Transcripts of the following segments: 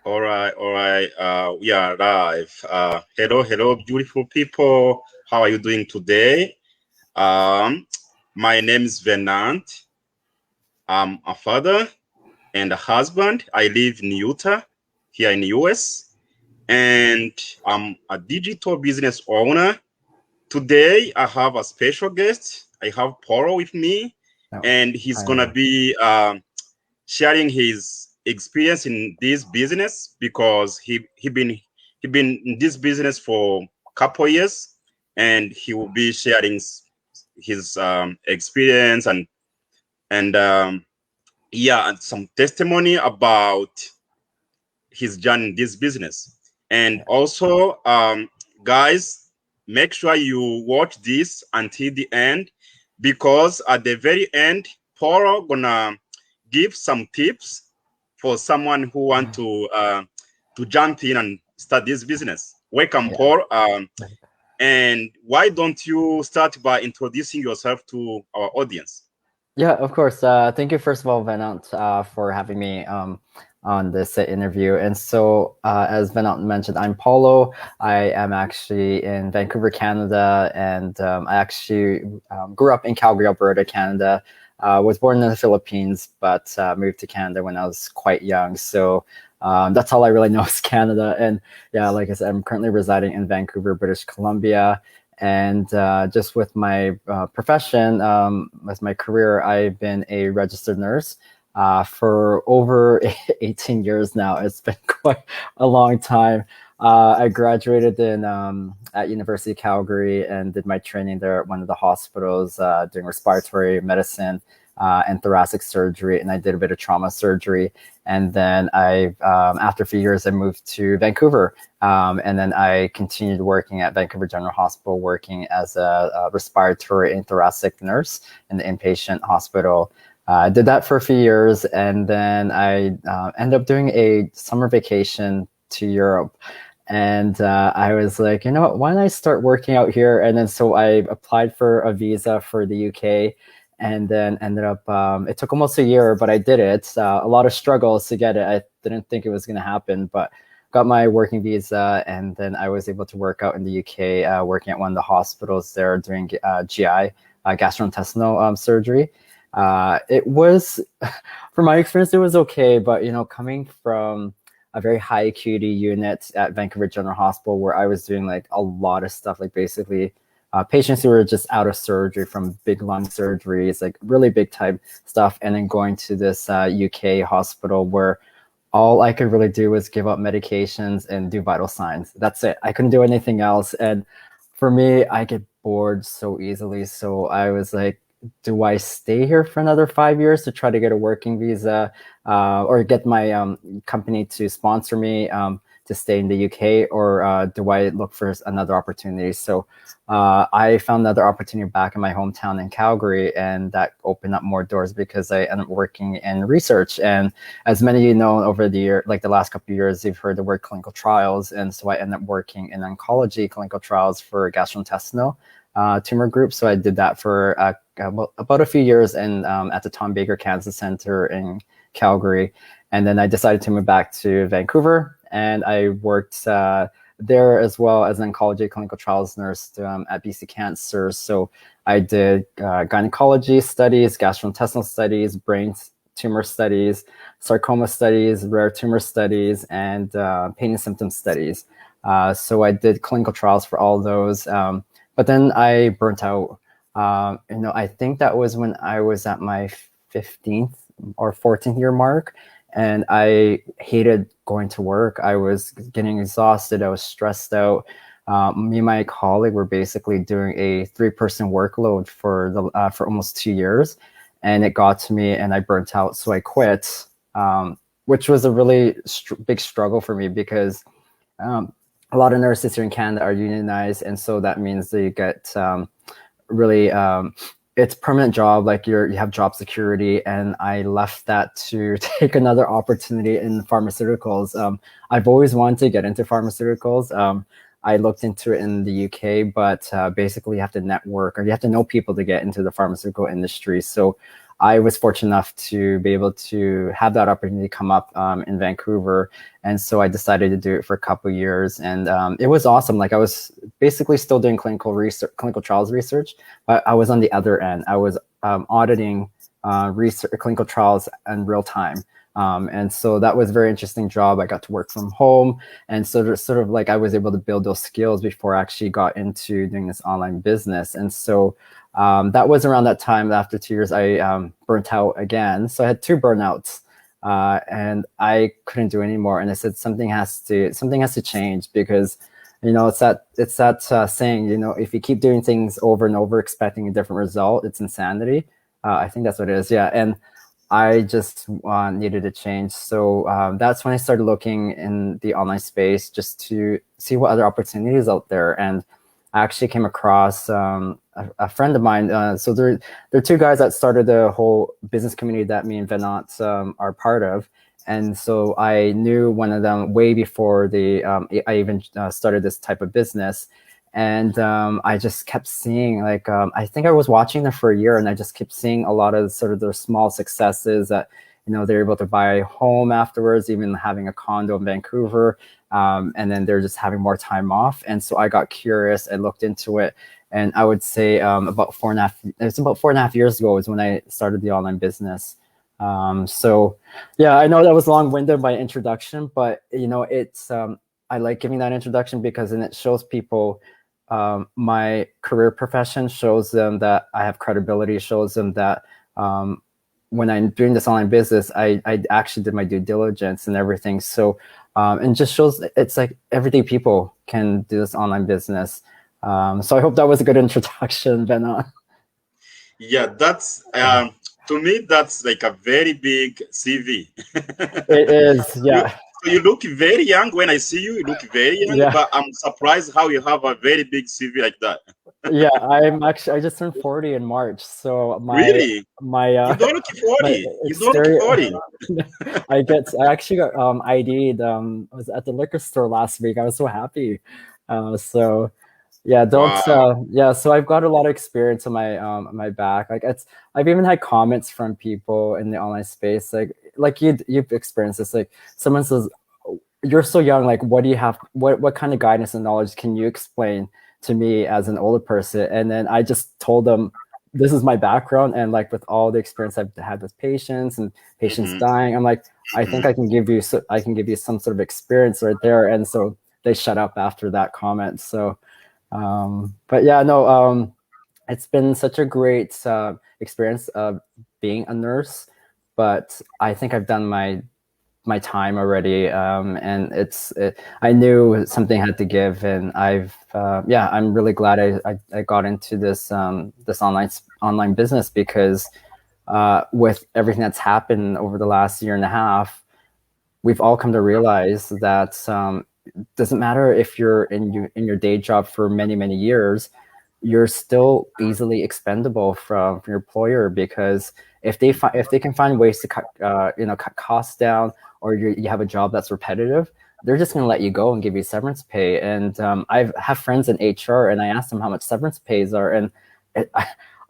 All right, all right. We are live. Hello, beautiful people. How are you doing today? Um, my name is Venant. I'm a father and a husband. I live in Utah, here in the US, and I'm a digital business owner. Today, I have a special guest. I have Paul with me, No, and he's hi gonna everyone. be sharing his experience in this business because he been in this business for a couple years, and he will be sharing his experience and yeah, and some testimony about his journey in this business. And Yeah, also, guys, make sure you watch this until the end because at the very end, Paul gonna give some tips for someone who want to jump in and start this business. Welcome, yeah, Paul. And why don't you start by introducing yourself to our audience? yeah. Of course. Thank you, first of all, Venant, for having me on this interview. And so, as Venant mentioned, I'm Paulo. I am actually in Vancouver, Canada, and I actually grew up in Calgary, Alberta, Canada. Was born in the Philippines, but moved to Canada when I was quite young. So. That's all I really know is Canada. And yeah, like I said, I'm currently residing in Vancouver, British Columbia. And just with my profession, with my career, I've been a registered nurse for over 18 years now. It's been quite a long time. I graduated in at University of Calgary and did my training there at one of the hospitals doing respiratory medicine and thoracic surgery, and I did a bit of trauma surgery. And then after a few years, I moved to Vancouver, and then I continued working at Vancouver General Hospital, working as a respiratory and thoracic nurse in the inpatient hospital. I did that for a few years, and then I ended up doing a summer vacation to Europe. And I was like, you know what, why don't I start working out here? And then so I applied for a visa for the UK and then ended up, it took almost a year, but I did it. A lot of struggles to get it. I didn't think it was going to happen, but got my working visa. And then I was able to work out in the UK, working at one of the hospitals there doing GI, gastrointestinal surgery. It was, from my experience, it was okay. But, you know, coming from a very high acuity unit at Vancouver General Hospital where I was doing like a lot of stuff, like basically patients who were just out of surgery from big lung surgeries, like really big type stuff, and then going to this UK hospital where all I could really do was give up medications and do vital signs. That's it. I couldn't do anything else. And for me, I get bored so easily. So I was like, do I stay here for another 5 years to try to get a working visa or get my company to sponsor me to stay in the UK, or do I look for another opportunity? So I found another opportunity back in my hometown in Calgary, and that opened up more doors because I ended up working in research. And as many of you know, over the year, like the last couple of years, you've heard the word clinical trials. And so I ended up working in oncology clinical trials for gastrointestinal tumor groups. So I did that for about a few years and at the Tom Baker Cancer Center in Calgary. And then I decided to move back to Vancouver, and I worked there as well as an oncology clinical trials nurse at BC Cancer. So I did gynecology studies, gastrointestinal studies, brain tumor studies, sarcoma studies, rare tumor studies, and pain and symptom studies. So I did clinical trials for all those. But then I burnt out. You know, I think that was when I was at my 15th or 14th year mark, and I hated going to work. I was getting exhausted. I was stressed out. Me and my colleague were basically doing a three-person workload for almost 2 years, and it got to me, and I burnt out. So I quit, which was a really big struggle for me because um, a lot of nurses here in Canada are unionized, and so that means that you get really it's permanent job, like you have job security. And I left that to take another opportunity in pharmaceuticals. I've always wanted to get into pharmaceuticals. I looked into it in the UK, but basically you have to network or you have to know people to get into the pharmaceutical industry. So I was fortunate enough to be able to have that opportunity come up in Vancouver, and so I decided to do it for a couple of years, and it was awesome. Like I was basically still doing clinical research, clinical trials research, but I was on the other end. I was auditing research, clinical trials in real time. And so that was a very interesting job. I got to work from home, and sort of like I was able to build those skills before I actually got into doing this online business. And so that was around that time. After 2 years, I burnt out again. So I had two burnouts, and I couldn't do anymore. And I said something has to change, because it's that saying, if you keep doing things over and over expecting a different result, it's insanity. I think that's what it is. Yeah. And I just needed a change. So that's when I started looking in the online space just to see what other opportunities out there. And I actually came across a friend of mine. So there are two guys that started the whole business community that me and Venant are part of. And so I knew one of them way before I even started this type of business. And I just kept seeing, like, I think I was watching them for a year, and I just kept seeing a lot of sort of their small successes that, they're able to buy a home afterwards, even having a condo in Vancouver. And then they're just having more time off. And so I got curious. I looked into it. And I would say about 4.5 years ago is when I started the online business. So yeah, I know that was long-winded by introduction, but it's I like giving that introduction because then it shows people my career profession, shows them that I have credibility, shows them that when I'm doing this online business, I actually did my due diligence and everything. So and just shows it's like everyday people can do this online business. So I hope that was a good introduction, Venant. Yeah, that's to me that's like a very big CV. It is, yeah. You look very young. When I see you, you look very young, Yeah. but I'm surprised how you have a very big CV like that. Yeah, I just turned 40 in March, so Really? my You don't look my 40. You don't look exterior 40. I actually got ID'd. I was at the liquor store last week. I was so happy. So yeah, don't Wow. yeah, so I've got a lot of experience on my back. Like I've even had comments from people in the online space, like you've experienced this. Like someone says, you're so young, like what do you have, what kind of guidance and knowledge can you explain to me as an older person? And then I just told them this is my background, and like with all the experience I've had with patients and patients Mhm. dying, I'm like, I think I can give you some sort of experience right there. And so they shut up after that comment. So but yeah, no, it's been such a great experience of being a nurse, but I think I've done my time already, and I knew something had to give, and I'm really glad I got into this online business, because with everything that's happened over the last year and a half, we've all come to realize that doesn't matter if you're in your day job for many years, you're still easily expendable from your employer, because if they can find ways to cut costs down, or you have a job that's repetitive, they're just going to let you go and give you severance pay. And I have friends in HR, and I asked them how much severance pays are, and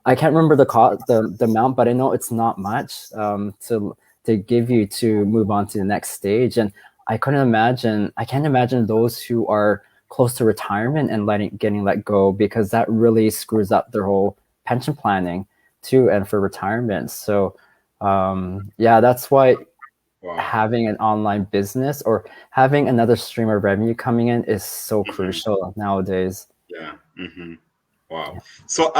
I can't remember the amount, but I know it's not much to give you to move on to the next stage. And I can't imagine those who are close to retirement and getting let go, because that really screws up their whole pension planning too, and for retirement. So yeah, that's why Wow. having an online business or having another stream of revenue coming in is so Mhm. crucial nowadays. Yeah. Wow. So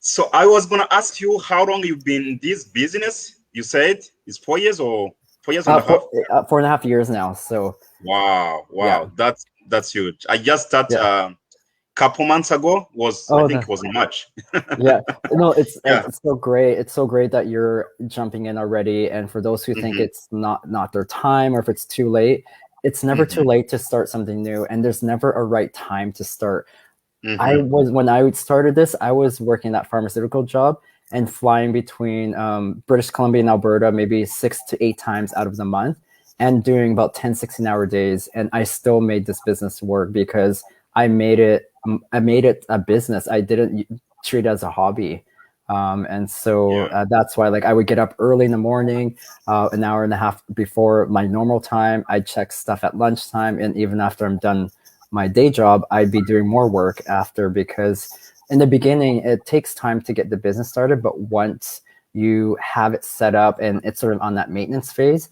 so I was gonna ask you how long you've been in this business. You said it's 4 years or 4 years and a half. 4.5 years now. So Wow, yeah, wow, that's huge. I just started yeah. couple months ago. Was I Oh, think it was in March. yeah, no, Yeah. it's so great. It's so great that you're jumping in already. And for those who think hmm it's not their time, or if it's too late, it's never too hmm late to start something new. And there's never a right time to start. hmm When I started this, I was working that pharmaceutical job and flying between British Columbia and Alberta maybe 6 to 8 times out of the month, and doing about 10 16-hour days. And I still made this business work because I made it a business. I didn't treat it as a hobby. And so Yeah. that's why, like, I would get up early in the morning, an hour and a half before my normal time. I'd check stuff at lunchtime, and even after I'm done my day job, I'd be doing more work after, because in the beginning it takes time to get the business started, but once you have it set up and it's sort of on that maintenance phase,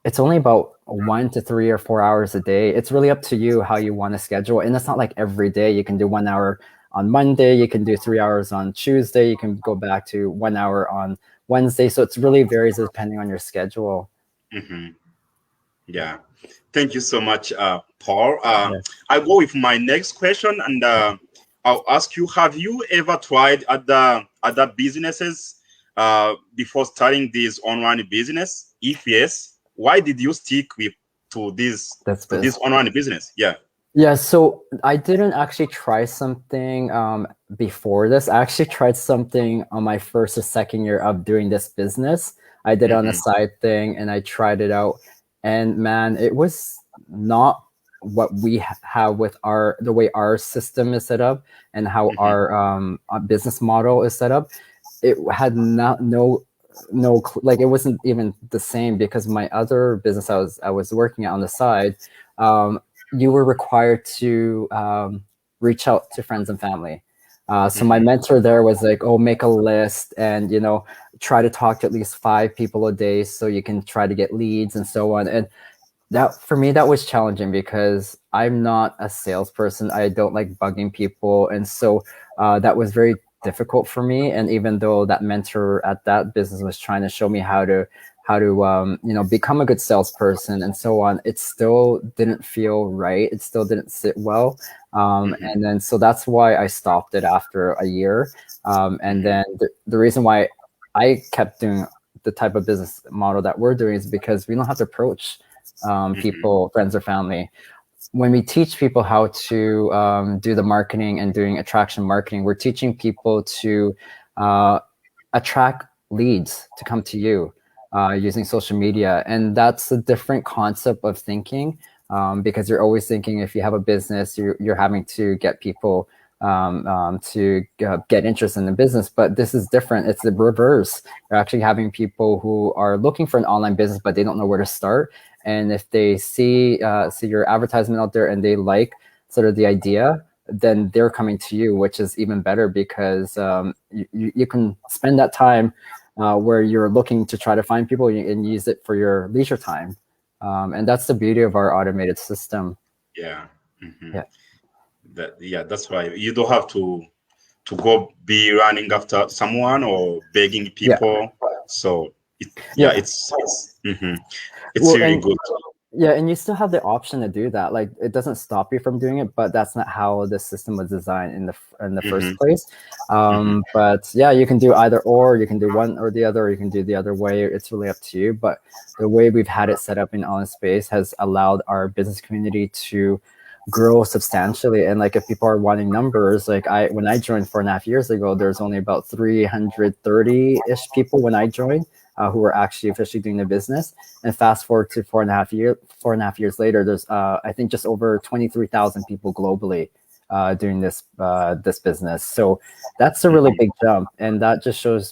it's only about 1 to 3 or 4 hours a day. It's really up to you how you want to schedule. And it's not like every day you can do 1 hour on Monday, you can do 3 hours on Tuesday, you can go back to 1 hour on Wednesday. So it's really varies depending on your schedule. Hmm. Yeah. Thank you so much, Paul. Yeah. I go with my next question, and I'll ask you: have you ever tried other businesses before starting this online business? If yes, why did you stick with to this That's to best. this online business? Yeah. Yeah, so I didn't actually try something before this. I actually tried something on my first or second year of doing this business. I did it on a Hmm. side thing and I tried it out. And man, it was not what we have with the way our system is set up and how Hmm. our business model is set up. It had not like it wasn't even the same, because my other business I was working at on the side, um, you were required to reach out to friends and family. So my Hmm. mentor there was like, "Oh, make a list and try to talk to at least 5 people a day, so you can try to get leads and so on." And that, for me, that was challenging because I'm not a salesperson. I don't like bugging people, and so that was very difficult for me. And even though that mentor at that business was trying to show me how to become a good salesperson and so on, it still didn't feel right. It still didn't sit well. Hmm. And then so that's why I stopped it after a year. And Hmm. then the reason why I kept doing the type of business model that we're doing is because we don't have to approach Hmm. people, friends or family. When we teach people how to do the marketing and doing attraction marketing, we're teaching people to uh, attract leads to come to you using social media. And that's a different concept of thinking, because you're always thinking, if you have a business, you're having to get people to get interest in the business. But this is different. It's the reverse. You're actually having people who are looking for an online business, but they don't know where to start. And if they see your advertisement out there and they like sort of the idea, then they're coming to you, which is even better, because you can spend that time where you're looking to try to find people and use it for your leisure time. And that's the beauty of our automated system. Yeah. Hmm. Yeah. That's why you don't have to go be running after someone or begging Yeah. people. So yeah, Yeah. it's Well, really and good. yeah, and you still have the option to do that. Like, it doesn't stop you from doing it, but that's not how the system was designed in the Hmm. first place. Hmm. But yeah, you can do either or. You can do one or the other. Or you can do the other way. It's really up to you. But the way we've had it set up in Honest Space has allowed our business community to grow substantially. And like, if people are wanting numbers, like when I joined 4.5 years ago, there's only about 330-ish people when I joined, who were actually officially doing the business. And fast forward to 4.5 years later, there's I think just over 23,000 people globally doing this business. So that's a really Hmm. big jump, and that just shows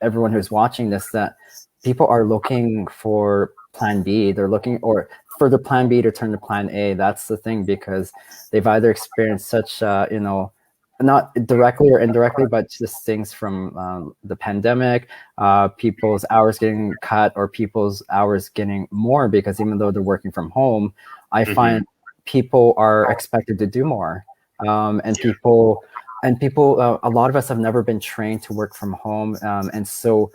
everyone who's watching this that people are looking for plan B. They're looking, or for the plan B to turn to plan A. That's the thing, because they've either experienced such not directly or indirectly, but just things from the pandemic, people's hours getting cut or people's hours getting more, because even though they're working from home, I Hmm. find people are expected to do more. And people, a lot of us have never been trained to work from home, and so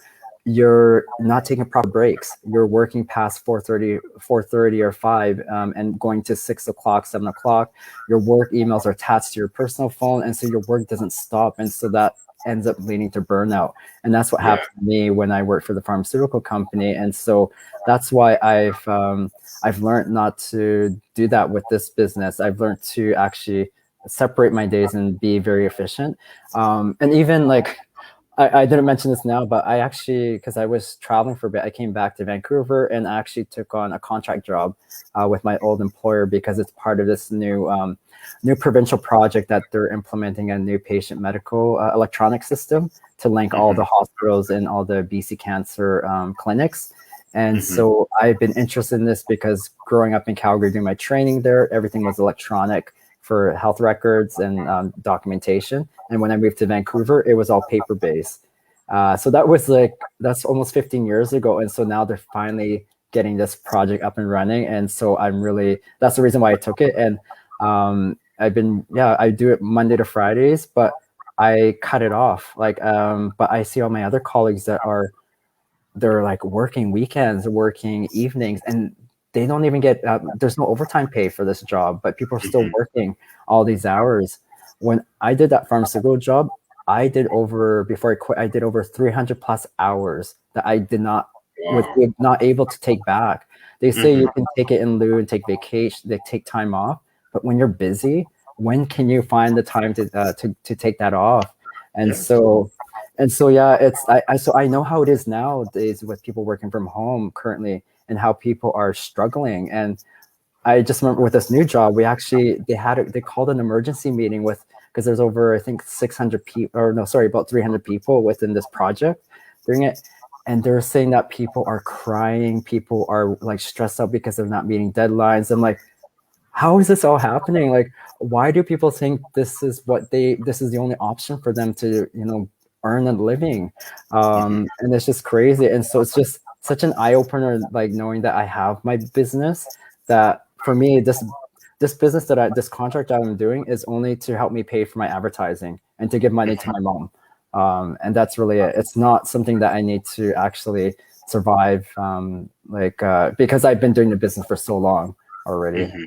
you're not taking proper breaks. You're working past 4:30 or 5, and going to 6 o'clock, 7 o'clock. Your work emails are attached to your personal phone, and so your work doesn't stop, and so that ends up leading to burnout. And that's what Yeah. happened to me when I worked for the pharmaceutical company. And so that's why I've learned not to do that with this business. I've learned to actually separate my days and be very efficient. And even like I didn't mention this now, but I actually, because I was traveling for a bit, I came back to Vancouver and I actually took on a contract job with my old employer because it's part of this new provincial project that they're implementing a new patient medical electronic system to link all the Mm-hmm. hospitals and all the BC cancer clinics. And Mm-hmm. so I've been interested in this because growing up in Calgary, doing my training there, everything was electronic for health records and documentation. And when I moved to Vancouver, it was all paper based. So that was that's almost 15 years ago. And so now they're finally getting this project up and running. And so that's the reason why I took it. And I do it Monday to Fridays, but I cut it off. But I see all my other colleagues they're like working weekends, working evenings, and they don't even get there's no overtime pay for this job, but people are still Mm-hmm. working all these hours. When I did that pharmaceutical job, I did over before I quit, I did over 300 plus hours that I did not was Wow. not able to take back. They say Mm-hmm. you can take it in lieu and take vacation, they take time off, but when you're busy, when can you find the time to take that off? And Yes. so yeah, I know how it is nowadays with people working from home currently and how people are struggling. And I just remember with this new job, they called an emergency meeting because there's over I think 600 people, or no, sorry, about 300 people within this project doing it, and they're saying that people are crying, people are like stressed out because they're not meeting deadlines. I'm like, how is this all happening? Like, why do people think this is the only option for them to, earn a living? Mm-hmm. And it's just crazy. And so it's just such an eye opener, like knowing that I have my business, that for me, this contract that I'm doing is only to help me pay for my advertising and to give money to my mom. And that's really it. It's not something that I need to actually survive, because I've been doing the business for so long already. Mm-hmm.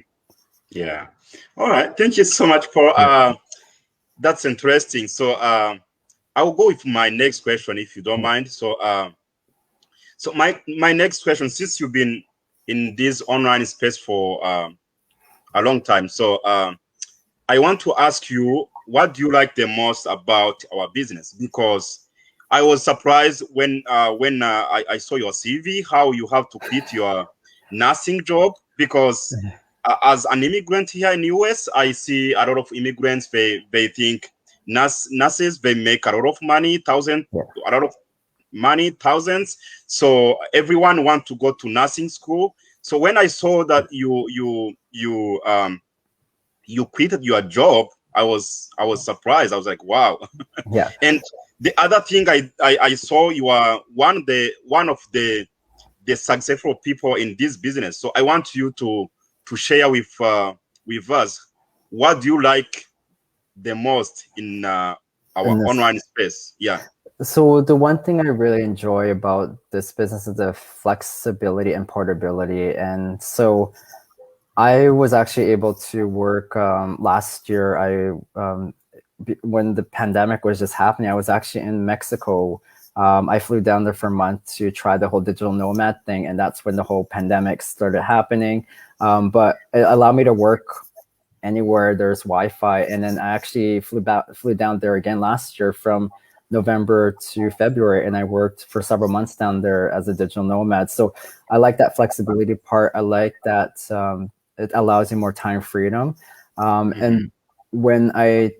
Yeah. All right. Thank you so much, Paul. That's interesting. So I will go with my next question if you don't Yeah. mind. So my next question, since you've been in this online space for a long time, so I want to ask you, what do you like the most about our business? Because I was surprised when I saw your CV, how you have to quit your nursing job. Because as an immigrant here in US, I see a lot of immigrants. They think nurses they make a lot of money, Yeah. a lot of money, thousands. So everyone want to go to nursing school. So when I saw that you quitted your job, I was surprised. I was like, wow. Yeah. And the other thing I saw, you are one of the successful people in this business. So I want you to share with us, what do you like the most in our And this, online space? Yeah. so the one thing I really enjoy about this business is the flexibility and portability. And so I was actually able to work last year. When the pandemic was just happening, I was actually in Mexico. I flew down there for a month to try the whole digital nomad thing, and that's when the whole pandemic started happening. But it allowed me to work anywhere there's Wi-Fi, and then I actually flew down there again last year from November to February, and I worked for several months down there as a digital nomad. So I like that flexibility part. I like that it allows you more time freedom. Mm-hmm. And when I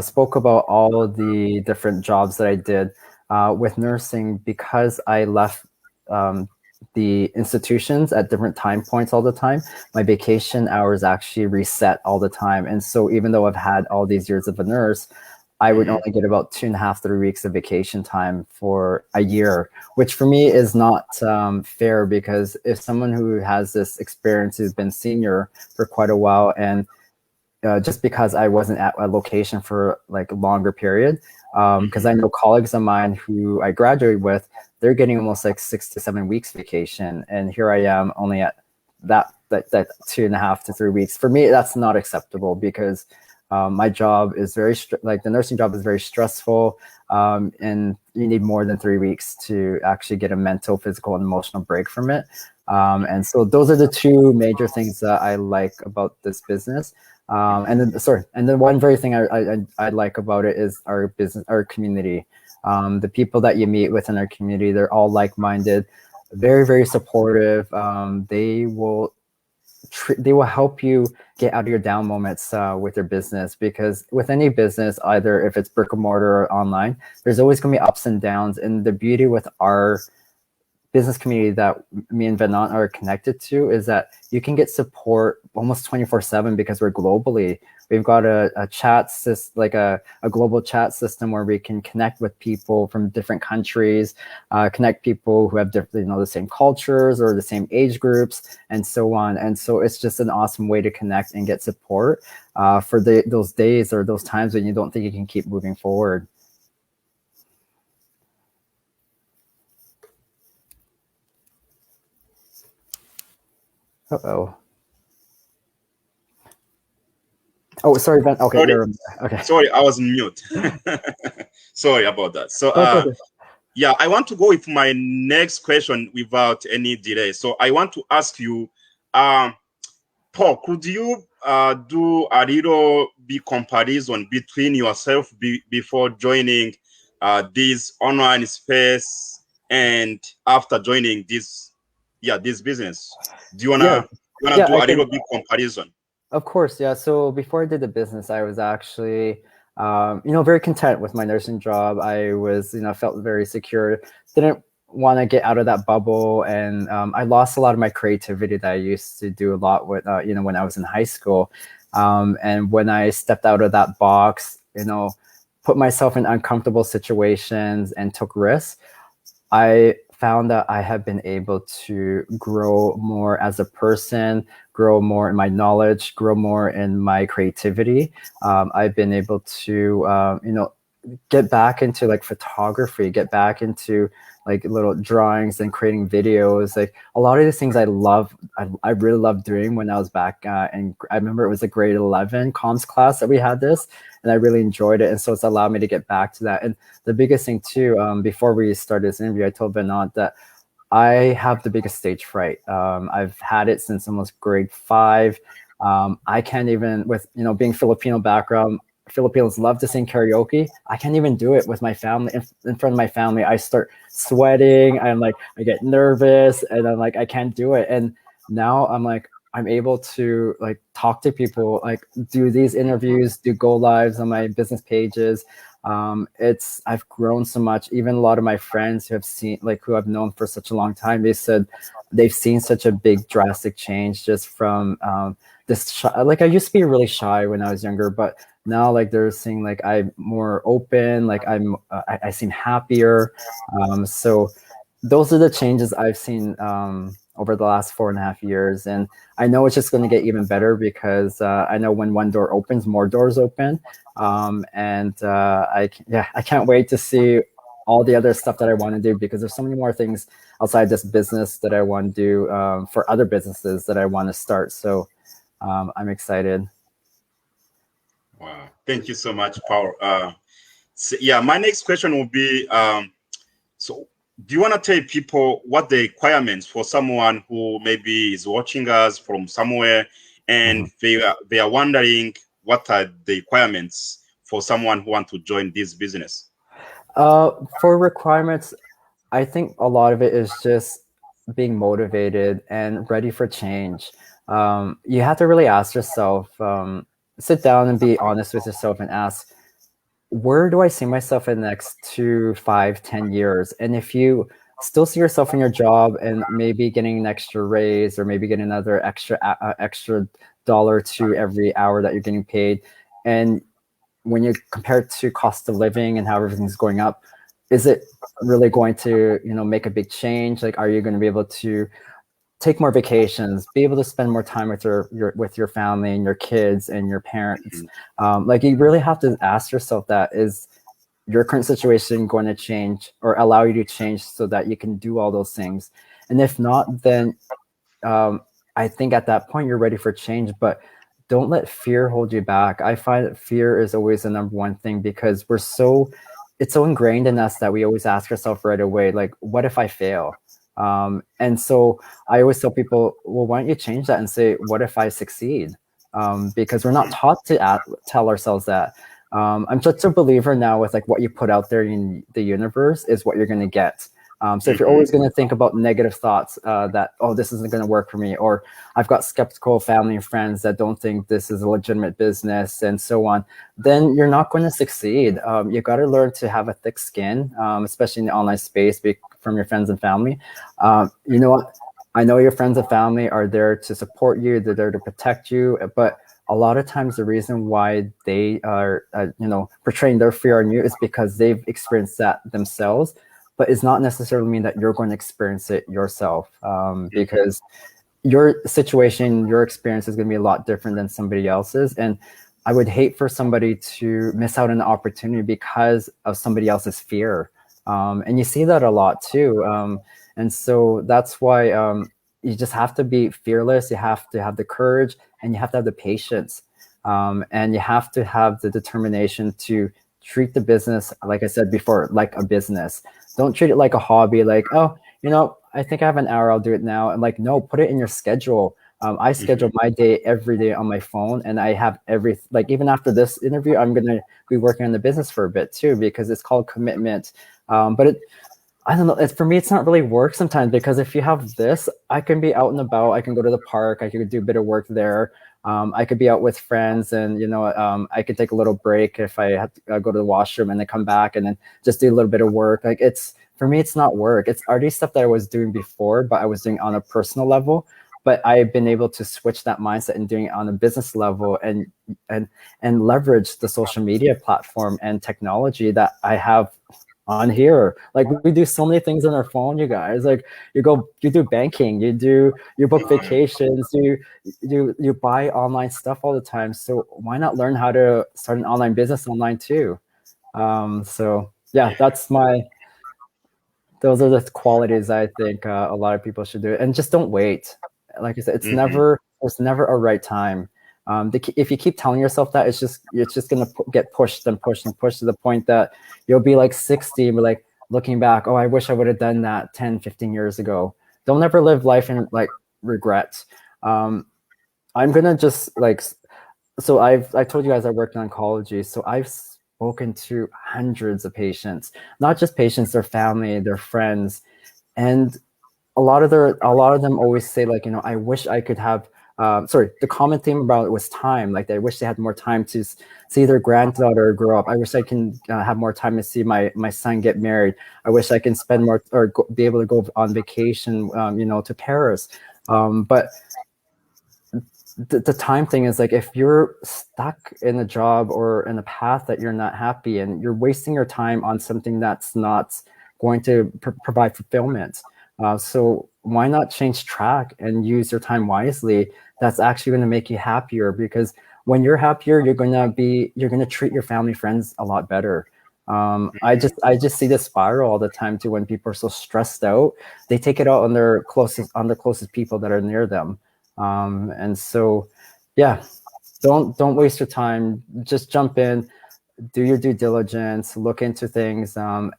spoke about all of the different jobs that I did with nursing, because I left the institutions at different time points all the time, my vacation hours actually reset all the time. And so even though I've had all these years of a nurse, I would Mm-hmm. only get about 2.5, 3 weeks of vacation time for a year, which for me is not fair, because if someone who has this experience, who's been senior for quite a while, and just because I wasn't at a location for like a longer period. Because Mm-hmm. I know colleagues of mine who I graduated with, they're getting almost like 6 to 7 weeks vacation, and here I am only at that 2.5 to 3 weeks. For me, that's not acceptable, because my job is like the nursing job is very stressful, and you need more than 3 weeks to actually get a mental, physical, and emotional break from it. And so those are the two major things that I like about this business. And then one very thing I like about it is our business, our community. The people that you meet within our community, they're all like-minded, very, very supportive. They will help you get out of your down moments with your business, because with any business, either if it's brick and mortar or online, there's always going to be ups and downs. And the beauty with our business community that me and Venant are connected to is that you can get support almost 24/7, because we're globally. We've got a chat like a global chat system where we can connect with people from different countries, connect people who have different, the same cultures or the same age groups, and so on. And so it's just an awesome way to connect and get support for those days or those times when you don't think you can keep moving forward. Uh-oh. Oh, sorry, Ben. Okay, Sorry. Okay. Sorry, I was on mute. Sorry about that. So, Okay. yeah, I want to go with my next question without any delay. So, I want to ask you, Paul, could you do a little bit comparison between yourself before joining this online space and after joining this business? Do you Yeah, wanna yeah, do I a can. little bit comparison? Of course, yeah. So before I did the business, I was actually, very content with my nursing job. I was, felt very secure. Didn't want to get out of that bubble, and I lost a lot of my creativity that I used to do a lot with, when I was in high school. And when I stepped out of that box, put myself in uncomfortable situations and took risks, I found that I have been able to grow more as a person, grow more in my knowledge, grow more in my creativity. I've been able to, get back into like photography, get back into like little drawings and creating videos. Like a lot of these things I really loved doing when I was back. And I remember it was a grade 11 comms class that we had this, and I really enjoyed it. And so it's allowed me to get back to that. And the biggest thing too, before we started this interview, I told Venant that I have the biggest stage fright. I've had it since almost grade 5. I can't even, with being Filipino background, Filipinos love to sing karaoke. I can't even do it with my family in front of my family. I start sweating. I get nervous, and I'm like, I can't do it. And now I'm able to like talk to people, like do these interviews, do go lives on my business pages. I've grown so much. Even a lot of my friends who I've known for such a long time, they said they've seen such a big drastic change just from like I used to be really shy when I was younger, but now like they're seeing like I'm more open, like I seem happier. So those are the changes I've seen over the last 4.5 years, and I know it's just going to get even better, because I know when one door opens, more doors open. And I can't wait to see all the other stuff that I want to do, because there's so many more things outside this business that I want to do for other businesses that I want to start. So I'm excited. Wow, thank you so much, Paul. So, yeah, my next question will be, so do you want to tell people what the requirements for someone who maybe is watching us from somewhere, and they are wondering what are the requirements for someone who want to join this business? For requirements, I think a lot of it is just being motivated and ready for change. You have to really ask yourself, sit down and be honest with yourself and ask, where do I see myself in the next 2, 5, 10 years? And if you still see yourself in your job and maybe getting an extra raise, or maybe getting another extra dollar to every hour that you're getting paid, and when you compare it to cost of living and how everything's going up, is it really going to make a big change? Like, are you going to be able to take more vacations, be able to spend more time with your family and your kids and your parents? Like, you really have to ask yourself, that is your current situation going to change or allow you to change so that you can do all those things? And if not, then I think at that point you're ready for change. But don't let fear hold you back. I find that fear is always the number one thing, because it's so ingrained in us that we always ask ourselves right away, like, what if I fail? And so I always tell people, well, why don't you change that and say, what if I succeed? Because we're not taught to tell ourselves that. I'm such a believer now with like what you put out there in the universe is what you're going to get. So if you're Mm-hmm. always going to think about negative thoughts that, oh, this isn't going to work for me, or I've got skeptical family and friends that don't think this is a legitimate business and so on, then you're not going to succeed. You got to learn to have a thick skin, especially in the online space from your friends and family. You know what? I know your friends and family are there to support you. They're there to protect you, but a lot of times the reason why they are, portraying their fear on you is because they've experienced that themselves, but it's not necessarily mean that you're going to experience it yourself, Mm-hmm. because your situation, your experience is going to be a lot different than somebody else's. And I would hate for somebody to miss out on an opportunity because of somebody else's fear. And you see that a lot too. And so that's why you just have to be fearless. You have to have the courage and you have to have the patience. And you have to have the determination to treat the business, like I said before, like a business. Don't treat it like a hobby, like, oh, I think I have an hour, I'll do it now. And like, no, put it in your schedule. I schedule my day every day on my phone, and I have like, even after this interview, I'm going to be working on the business for a bit too, because it's called commitment. But I don't know. For me, it's not really work sometimes, because if you have this, I can be out and about. I can go to the park. I could do a bit of work there. I could be out with friends, and I could take a little break if I have to go to the washroom and then come back and then just do a little bit of work. Like, it's for me, it's not work. It's already stuff that I was doing before, but I was doing on a personal level. But I've been able to switch that mindset and doing it on a business level, and and leverage the social media platform and technology that I have on here. Like, we do so many things on our phone, you guys. Like, you do banking, you book Mm-hmm. vacations, you buy online stuff all the time. So why not learn how to start an online business online too? So yeah, Yeah. those are the qualities I think a lot of people should do. And just don't wait. Like I said, Mm-hmm. it's never a right time. If you keep telling yourself that, it's just gonna get pushed and pushed and pushed to the point that you'll be like 60 and be like looking back, oh, I wish I would have done that 10, 15 years ago. Don't ever live life in like regret. Um, I'm gonna just like so I told you guys I worked in oncology, so I've spoken to hundreds of patients, not just patients, their family, their friends, and a lot of them always say, like, I wish I could have. Sorry, the common theme about it was time. Like, they wish they had more time to see their granddaughter grow up. I wish I can have more time to see my son get married. I wish I can spend more or be able to go on vacation, to Paris. But the time thing is, like, if you're stuck in a job or in a path that you're not happy in, you're wasting your time on something that's not going to provide fulfillment. So why not change track and use your time wisely? That's actually going to make you happier, because when you're happier, you're going to treat your family friends a lot better. I just see this spiral all the time too. When people are so stressed out, they take it out on their closest people that are near them. And so, yeah, don't waste your time. Just jump in, do your due diligence, look into things. I'm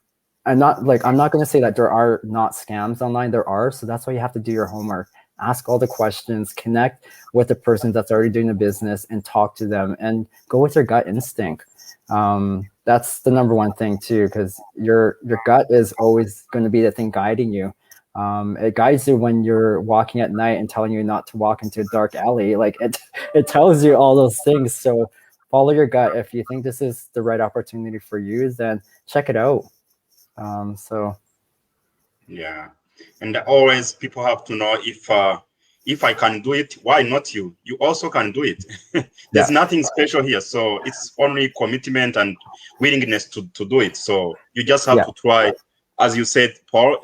not going to say that there are not scams online. There are. So that's why you have to do your homework, ask all the questions, connect with the person that's already doing the business, and talk to them, and go with your gut instinct. That's the number one thing too, because your gut is always going to be the thing guiding you. It guides you when you're walking at night and telling you not to walk into a dark alley. Like, it tells you all those things. So follow your gut. If you think this is the right opportunity for you, then check it out. So Yeah, and always people have to know, if I can do it, why not you? You also can do it. There's yeah, nothing special here, so it's only commitment and willingness to do it. So you just have yeah, to try, as you said, Paul.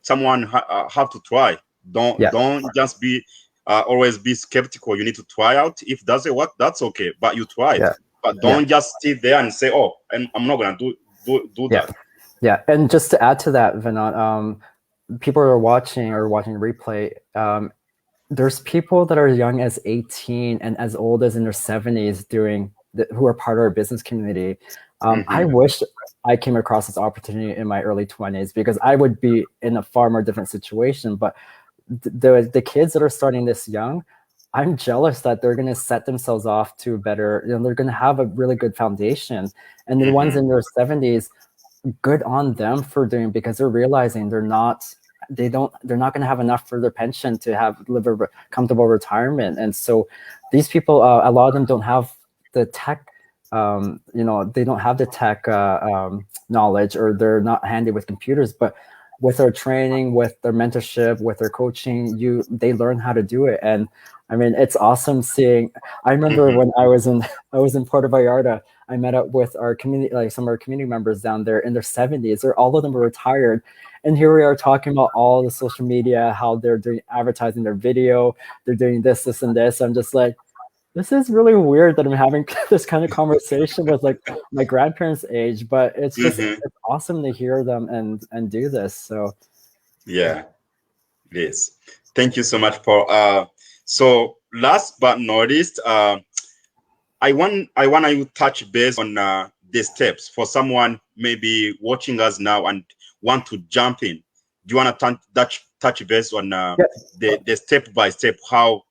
Someone have to try. Don't yeah, don't just be always be skeptical. You need to try out. If doesn't work, that's okay, but you tried. yeah, But yeah, don't just sit there and say, oh, I'm not gonna do yeah, that. yeah. And just to add to that, Vinod, people are watching replay. There's people that are young as 18 and as old as in their 70s who are part of our business community. I Hmm. wish I came across this opportunity in my early 20s, because I would be in a far more different situation. But the kids that are starting this young, I'm jealous that they're going to set themselves off to better, they're going to have a really good foundation. And the ones in their 70s, good on them for doing, because they're realizing they're not going to have enough for their pension to live a comfortable retirement. And so these people, a lot of them don't have the tech, they don't have the tech knowledge, or they're not handy with computers, but with our training, with their mentorship, with their coaching, they learn how to do it. And I mean, it's awesome seeing. I remember when I was in Puerto Vallarta, I met up with our community, like some of our community members down there in their 70s. They're all of them were retired, and here we are talking about all the social media, how they're doing advertising their video, they're doing this, and this. I'm just like, this is really weird that I'm having this kind of conversation with like my grandparents' age, but it's just it's awesome to hear them and do this. So Yeah, it is. Thank you so much, Paul. So last but not least, I want to touch base on the steps for someone maybe watching us now and want to jump in. Do you want to touch base on the step by step how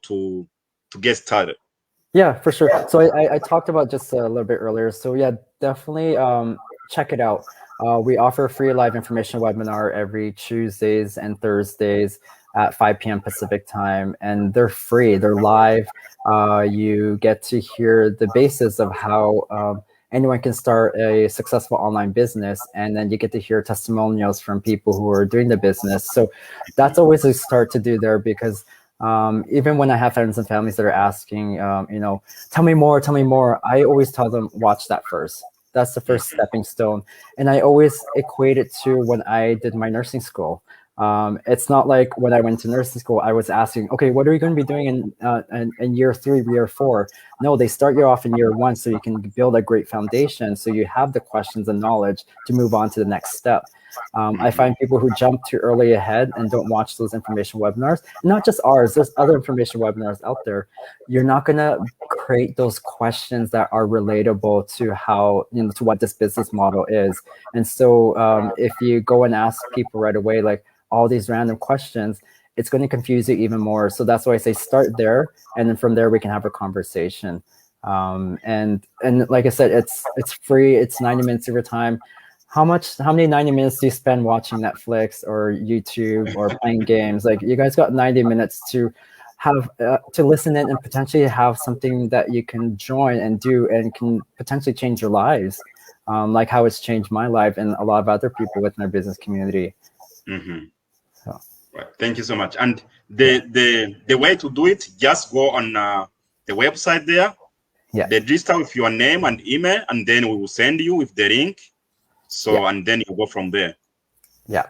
to get started? yeah, for sure. So I talked about just a little bit earlier. So yeah, definitely check it out. We offer a free live information webinar every Tuesdays and Thursdays at 5 p.m. Pacific time, and they're free. They're live. You get to hear the basis of how anyone can start a successful online business, and then you get to hear testimonials from people who are doing the business. So that's always a start to do there, because even when I have friends and families that are asking, tell me more, I always tell them, watch that first. That's the first stepping stone. And I always equate it to when I did my nursing school. It's not like when I went to nursing school, I was asking, okay, what are you going to be doing in year 3, year 4? No, they start you off in year 1 so you can build a great foundation, so you have the questions and knowledge to move on to the next step. I find people who jump too early ahead and don't watch those information webinars, not just ours, there's other information webinars out there. You're not going to create those questions that are relatable to how, to what this business model is. And so if you go and ask people right away, like all these random questions, it's going to confuse you even more. So that's why I say start there, and then from there we can have a conversation. And like I said, it's free. It's 90 minutes of your time. How many 90 minutes do you spend watching Netflix or YouTube or playing games? Like, you guys got 90 minutes to have to listen in and potentially have something that you can join and do and can potentially change your lives, like how it's changed my life and a lot of other people within our business community. So. Right. Thank you so much. And the way to do it, just go on the website there. Yeah. Register with your name and email, and then we will send you with the link. So and then you go from there. Yeah.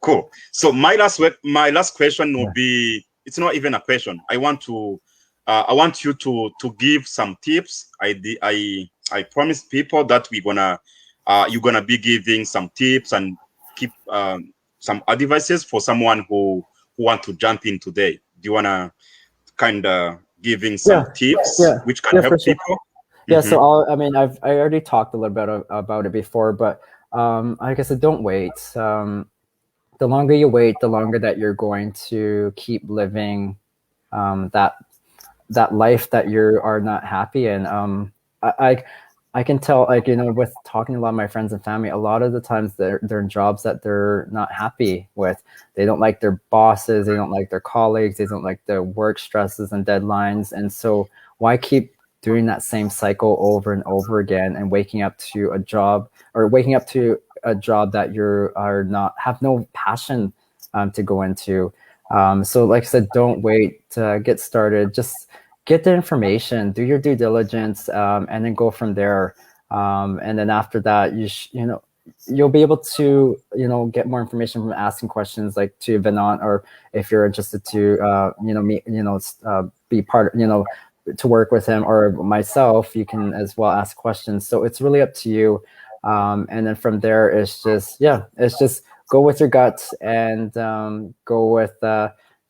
Cool. So my last question will be, it's not even a question. I want you to give some tips. I promised people that you're gonna be giving some tips and keep some advices for someone who want to jump in today. Do you wanna kind of giving some tips which can help people? Yeah, so I already talked a little bit about it before, but like I said, don't wait. The longer you wait, the longer that you're going to keep living that life that you are not happy in. I can tell, like, with talking to a lot of my friends and family, a lot of the times they're in jobs that they're not happy with. They don't like their bosses, they don't like their colleagues, they don't like the work stresses and deadlines. And so why keep doing that same cycle over and over again and waking up to a job that have no passion to go into. So like I said, don't wait to get started. Just get the information, do your due diligence, and then go from there. And then after that, you'll be able to get more information from asking questions like to Venant, or if you're interested to be part to work with him or myself, you can as well ask questions. So it's really up to you. And then from there, it's just go with your guts and go with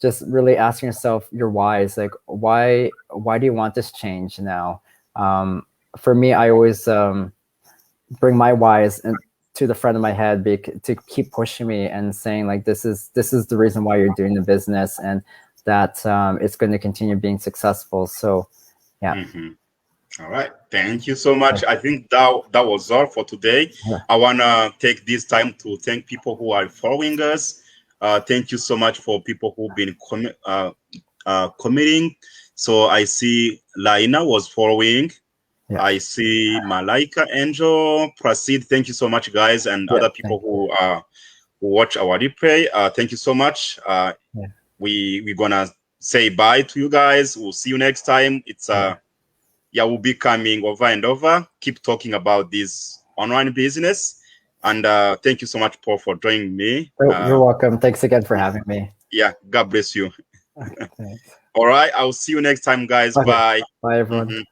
just really asking yourself your whys. Like, why do you want this change now? For me, I always bring my whys to the front of my head to keep pushing me and saying, like, this is the reason why you're doing the business, and that it's going to continue being successful. So, yeah. All right. Thank you so much. I think that was all for today. I want to take this time to thank people who are following us. Thank you so much for people who've been committing. So I see Laina was following. Yeah. I see Malaika, Angel, Prasid. Thank you so much, guys, and other people who watch our replay. Thank you so much. We're gonna say bye to you guys. We'll see you next time. It's we'll be coming over and over. Keep talking about this online business. And thank you so much, Paul, for joining me. You're welcome. Thanks again for having me. Yeah, God bless you. Thanks. All right, I'll see you next time, guys. Bye. Bye, everyone.